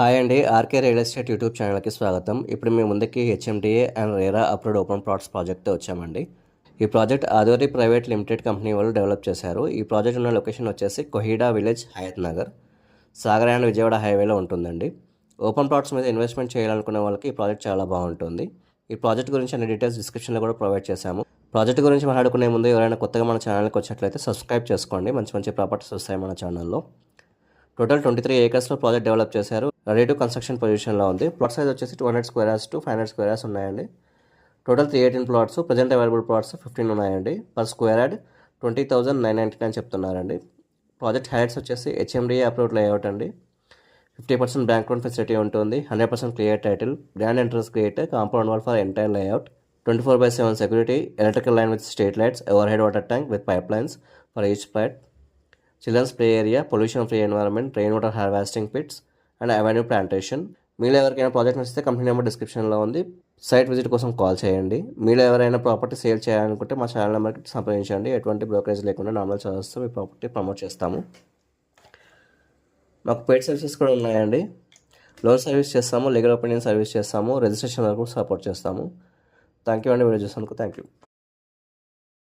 Hi అండి. RK real estate YouTube ఛానల్కి స్వాగతం. ఇప్పుడు మీ ముందుకి HMDA and RERA approved open plots ప్రాజెక్ట్తో వచ్చామండి. ఈ project Adori private limited company వాళ్ళు డెవలప్ చేశారు. ఈ ప్రాజెక్ట్ ఉన్న లొకేషన్ వచ్చేసి కొహీడా విలేజ్, హయత్ నగర్, సాగర్ అండ్ విజయవాడ హైవేలో ఉంటుందండి. ఓపెన్ ప్లాట్స్ మీద ఇన్వెస్ట్మెంట్ చేయాలనుకునే వాళ్ళకి ఈ ప్రాజెక్ట్ చాలా బాగుంటుంది. ఈ ప్రాజెక్ట్ గురించి అన్ని డీటెయిల్స్ డిస్క్రిప్షన్లో కూడా ప్రొవైడ్ చేశాము. ప్రాజెక్ట్ గురించి మాట్లాడుకునే ముందు ఎవరైనా కొత్తగా మన ఛానల్కి వచ్చినట్లయితే సబ్స్క్రైబ్ చేసుకోండి. మంచి మంచి ప్రాపర్టీస్ వస్తాయి మన ఛానల్లో. టోటల్ 23 ఏకర్స్లో ప్రాజెక్ట్ డెవలప్ చేశారు. రెడీ టు కన్స్ట్రక్షన్ పొజిషన్లో ఉంది. ప్లాట్ సైజ్ వచ్చేసి 200 square yards to 500 square yards ఉన్నాయండి. Total 318 plots, present available plots 15 ఉన్నాయండి. పర్ స్క్వేర్ యార్డ్ 20,999 చెప్తున్నారండి. ప్రాజెక్ట్ హైట్స్ వచ్చేసి హెచ్ఎండిఏ అప్రూవ్డ్ లేఅవుట్ అండి. 50% బ్యాంక్ లోన్ ఫెసిలిటీ ఉంటుంది. 100% clear title, grand entrance gate, compound wall for entire layout, 24/7 security, electrical line with street lights, over head water tank with pipe lines for each flat, children's play area, pollution free environment, rain water harvesting pits and avenue plantation. మీలో ఎవరికైనా project నచ్చితే company number డిస్క్రిప్షన్లో ఉంది. Site visit కోసం call చేయండి. మీలో ఎవరైనా property sale చేయాలనుకుంటే మా ఛానల్ నెంబర్కి సంప్రదించండి. ఎటువంటి బ్రోకరేజ్ లేకుండా నార్మల్ చార్జెస్తో మీ ప్రాపర్టీ ప్రమోట్ చేస్తాము. మాకు పెయిడ్ సర్వీసెస్ కూడా ఉన్నాయండి. లోన్ సర్వీస్ చేస్తాము, లీగల్ ఒపీనియన్ సర్వీస్ చేస్తాము, రిజిస్ట్రేషన్ వరకు సపోర్ట్ చేస్తాము. థ్యాంక్ యూ అండి. వీడియో చూసినందుకు థ్యాంక్ యూ.